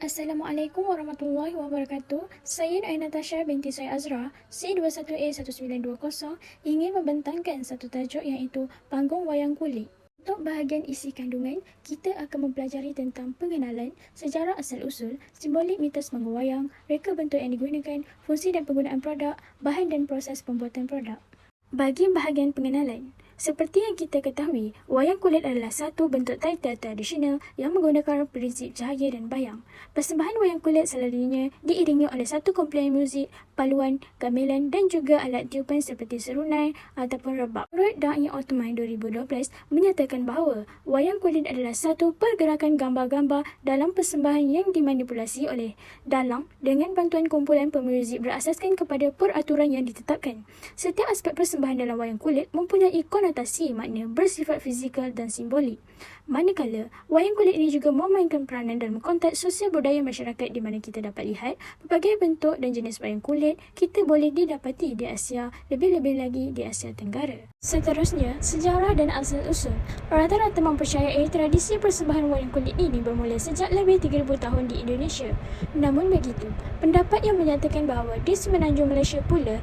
Assalamualaikum warahmatullahi wabarakatuh. Saya Nur Natasha binti Saya Azra, C21A1920 ingin membentangkan satu tajuk iaitu Panggung Wayang Kulit. Untuk bahagian isi kandungan, kita akan mempelajari tentang pengenalan, sejarah asal-usul, simbolik mitos panggung wayang, reka bentuk yang digunakan, fungsi dan penggunaan produk, bahan dan proses pembuatan produk. Bagi bahagian pengenalan, seperti yang kita ketahui, wayang kulit adalah satu bentuk teater tradisional yang menggunakan prinsip cahaya dan bayang. Persembahan wayang kulit selalunya diiringi oleh satu kumpulan muzik, paluan, gamelan dan juga alat tiupan seperti serunan ataupun rebab. Menurut Dai Ottoman 2012 menyatakan bahawa wayang kulit adalah satu pergerakan gambar-gambar dalam persembahan yang dimanipulasi oleh dalang dengan bantuan kumpulan pemuzik berasaskan kepada peraturan yang ditetapkan. Setiap aspek persembahan dalam wayang kulit mempunyai konotasi makna bersifat fizikal dan simbolik. Manakala, wayang kulit ini juga memainkan peranan dalam konteks sosial budaya masyarakat di mana kita dapat lihat berbagai bentuk dan jenis wayang kulit kita boleh didapati di Asia, lebih-lebih lagi di Asia Tenggara. Seterusnya, sejarah dan asal-usul. Rata-rata mempercayai tradisi persembahan wayang kulit ini bermula sejak lebih 3000 tahun di Indonesia. Namun begitu, pendapat yang menyatakan bahawa di semenanjung Malaysia pula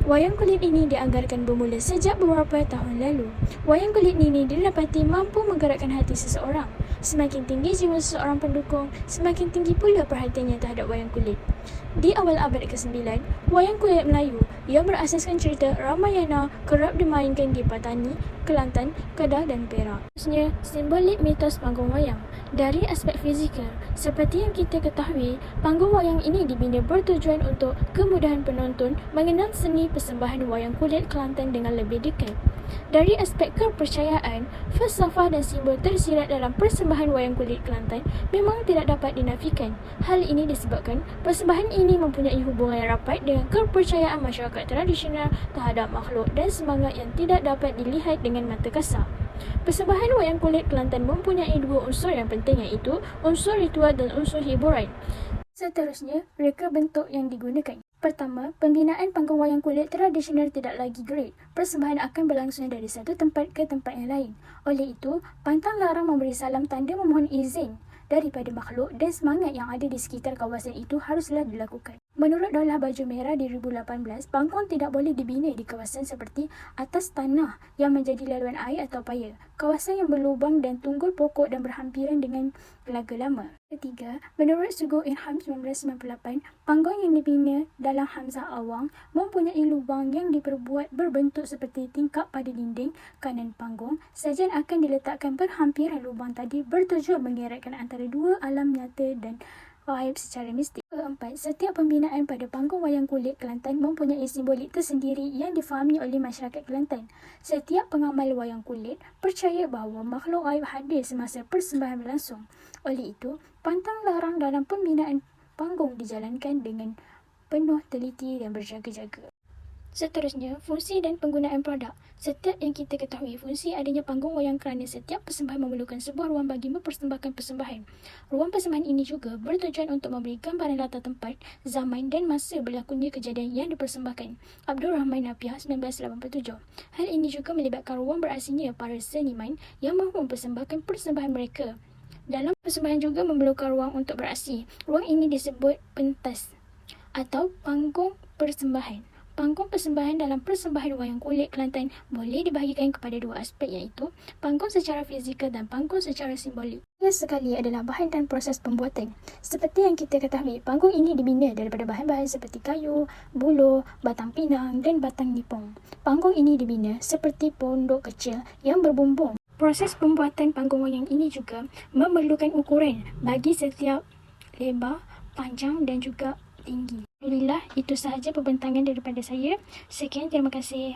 wayang kulit ini dianggarkan bermula sejak beberapa tahun lalu. Wayang kulit ini didapati mampu menggerakkan hati seseorang. Semakin tinggi jiwa seseorang pendukung, semakin tinggi pula perhatiannya terhadap wayang kulit. Di awal abad ke-9, wayang kulit Melayu yang berasaskan cerita Ramayana kerap dimainkan di Patani, Kelantan, Kedah dan Perak. Seterusnya, simbolik mitos panggung wayang. Dari aspek fizikal, seperti yang kita ketahui, panggung wayang ini dibina bertujuan untuk kemudahan penonton mengenal seni persembahan wayang kulit Kelantan dengan lebih dekat. Dari aspek kepercayaan, falsafah dan simbol tersirat dalam persembahan wayang kulit Kelantan memang tidak dapat dinafikan. Hal ini disebabkan persembahan ini mempunyai hubungan rapat dengan kepercayaan masyarakat tradisional terhadap makhluk dan semangat yang tidak dapat dilihat dengan mata kasar. Persembahan wayang kulit Kelantan mempunyai dua unsur yang penting iaitu unsur ritual dan unsur hiburan. Seterusnya, reka bentuk yang digunakan. Pertama, pembinaan panggung wayang kulit tradisional tidak lagi great. Persembahan akan berlangsung dari satu tempat ke tempat yang lain. Oleh itu, pantang larang memberi salam tanda memohon izin daripada makhluk dan semangat yang ada di sekitar kawasan itu haruslah dilakukan. Menurut Daulah Baju Merah 2018, panggung tidak boleh dibina di kawasan seperti atas tanah yang menjadi laluan air atau paya, kawasan yang berlubang dan tunggul pokok dan berhampiran dengan telaga lama. Ketiga, menurut Sugu Ilham 1998, panggung yang dibina dalam Hamzah Awang mempunyai lubang yang diperbuat berbentuk seperti tingkap pada dinding kanan panggung. Sajian akan diletakkan berhampiran lubang tadi bertujuan mengeratkan antara dua alam nyata dan gaib secara mistik. Keempat, setiap pembinaan pada panggung wayang kulit Kelantan mempunyai simbolik tersendiri yang difahami oleh masyarakat Kelantan. Setiap pengamal wayang kulit percaya bahawa makhluk gaib hadir semasa persembahan berlangsung. Oleh itu, pantang larang dalam pembinaan panggung dijalankan dengan penuh teliti dan berjaga-jaga. Seterusnya, fungsi dan penggunaan produk. Setiap yang kita ketahui, fungsi adanya panggung wayang kerana setiap persembahan memerlukan sebuah ruang bagi mempersembahkan persembahan. Ruang persembahan ini juga bertujuan untuk memberi gambaran latar tempat, zaman dan masa berlakunya kejadian yang dipersembahkan. Abdul Rahman Napiah 1987. Hal ini juga melibatkan ruang berasingnya para seniman yang mahu mempersembahkan persembahan mereka. Dalam persembahan juga memerlukan ruang untuk beraksi. Ruang ini disebut pentas atau panggung persembahan. Panggung persembahan dalam persembahan wayang kulit Kelantan boleh dibahagikan kepada dua aspek iaitu panggung secara fizikal dan panggung secara simbolik. Yang sekali adalah bahan dan proses pembuatan. Seperti yang kita ketahui, panggung ini dibina daripada bahan-bahan seperti kayu, buluh, batang pinang dan batang nipong. Panggung ini dibina seperti pondok kecil yang berbumbung. Proses pembuatan panggung wayang ini juga memerlukan ukuran bagi setiap lebar, panjang dan juga tinggi. Alhamdulillah, itu sahaja pembentangan daripada saya. Sekian, terima kasih.